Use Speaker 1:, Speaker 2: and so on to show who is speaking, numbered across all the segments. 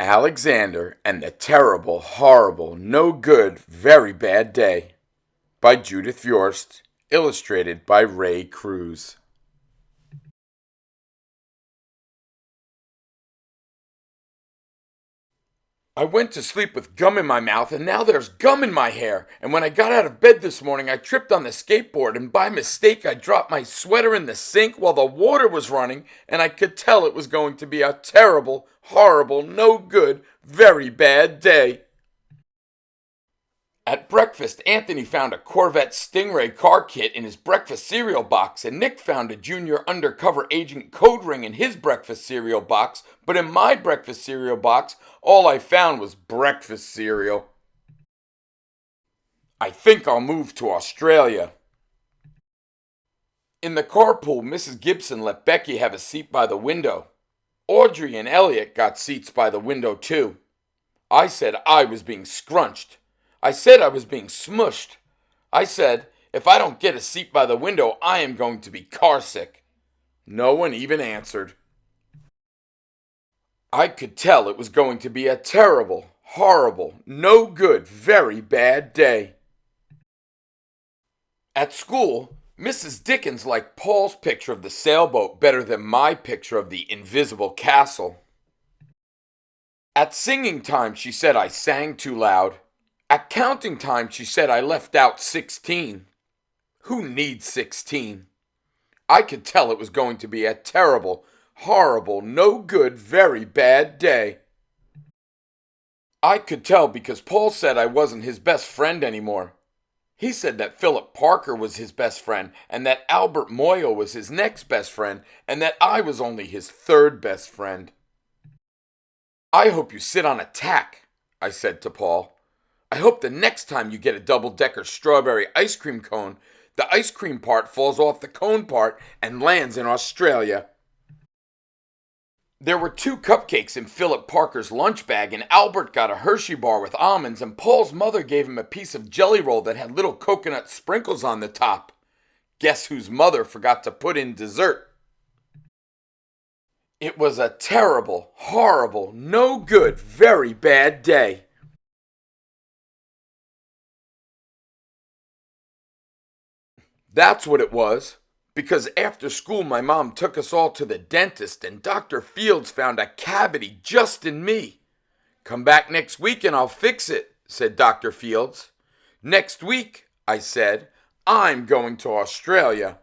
Speaker 1: Alexander and the Terrible, Horrible, No Good, Very Bad Day by Judith Viorst, illustrated by Ray Cruz. I went to sleep with gum in my mouth, and now there's gum in my hair. And when I got out of bed this morning, I tripped on the skateboard, and by mistake, I dropped my sweater in the sink while the water was running, and I could tell it was going to be a terrible, horrible, no good, very bad day. At breakfast, Anthony found a Corvette Stingray car kit in his breakfast cereal box, and Nick found a junior undercover agent code ring in his breakfast cereal box, but in my breakfast cereal box, all I found was breakfast cereal. I think I'll move to Australia. In the carpool, Mrs. Gibson let Becky have a seat by the window. Audrey and Elliot got seats by the window too. I said I was being scrunched. I said I was being smushed. I said, if I don't get a seat by the window, I am going to be carsick. No one even answered. I could tell it was going to be a terrible, horrible, no good, very bad day. At school, Mrs. Dickens liked Paul's picture of the sailboat better than my picture of the invisible castle. At singing time, she said I sang too loud. At counting time, she said I left out 16. Who needs 16? I could tell it was going to be a terrible, horrible, no good, very bad day. I could tell because Paul said I wasn't his best friend anymore. He said that Philip Parker was his best friend, and that Albert Moyle was his next best friend, and that I was only his third best friend. I hope you sit on a tack, I said to Paul. I hope the next time you get a double-decker strawberry ice cream cone, the ice cream part falls off the cone part and lands in Australia. There were 2 cupcakes in Philip Parker's lunch bag, and Albert got a Hershey bar with almonds, and Paul's mother gave him a piece of jelly roll that had little coconut sprinkles on the top. Guess whose mother forgot to put in dessert? It was a terrible, horrible, no good, very bad day. That's what it was, because after school my mom took us all to the dentist and Dr. Fields found a cavity just in me. Come back next week and I'll fix it, said Dr. Fields. Next week, I said, I'm going to Australia.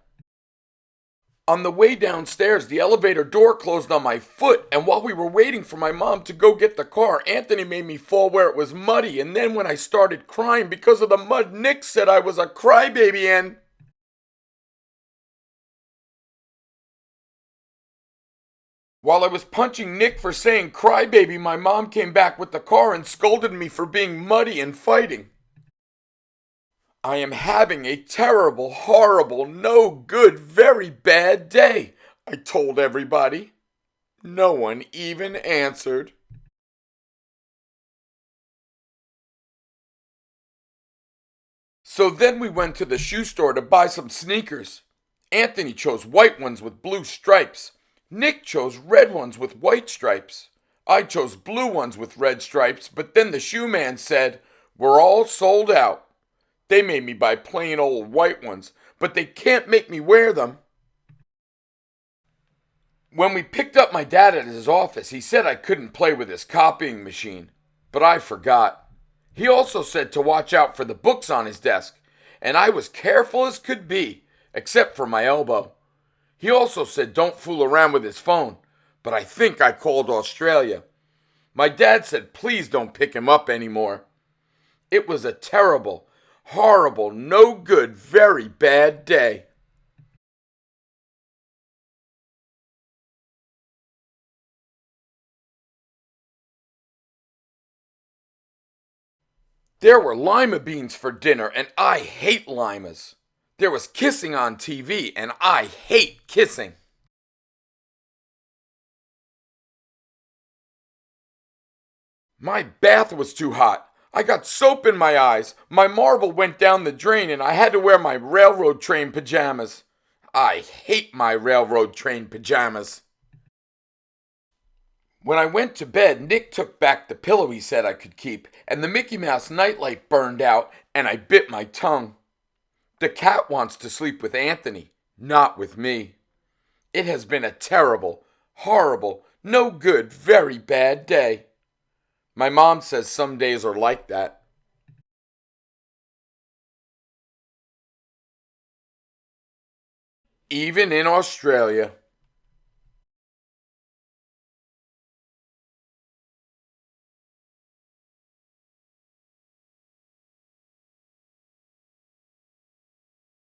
Speaker 1: On the way downstairs, the elevator door closed on my foot, and while we were waiting for my mom to go get the car, Anthony made me fall where it was muddy, and then when I started crying because of the mud, Nick said I was a crybaby and... While I was punching Nick for saying crybaby, my mom came back with the car and scolded me for being muddy and fighting. I am having a terrible, horrible, no good, very bad day, I told everybody. No one even answered. So then we went to the shoe store to buy some sneakers. Anthony chose white ones with blue stripes. Nick chose red ones with white stripes. I chose blue ones with red stripes, but then the shoe man said, we're all sold out. They made me buy plain old white ones, but they can't make me wear them. When we picked up my dad at his office, he said I couldn't play with his copying machine, but I forgot. He also said to watch out for the books on his desk, and I was careful as could be, except for my elbow. He also said don't fool around with his phone, but I think I called Australia. My dad said please don't pick him up anymore. It was a terrible, horrible, no good, very bad day. There were lima beans for dinner, and I hate limas. There was kissing on TV, and I hate kissing. My bath was too hot. I got soap in my eyes. My marble went down the drain, and I had to wear my railroad train pajamas. I hate my railroad train pajamas. When I went to bed, Nick took back the pillow he said I could keep, and the Mickey Mouse nightlight burned out, and I bit my tongue. The cat wants to sleep with Anthony, not with me. It has been a terrible, horrible, no good, very bad day. My mom says some days are like that. Even in Australia.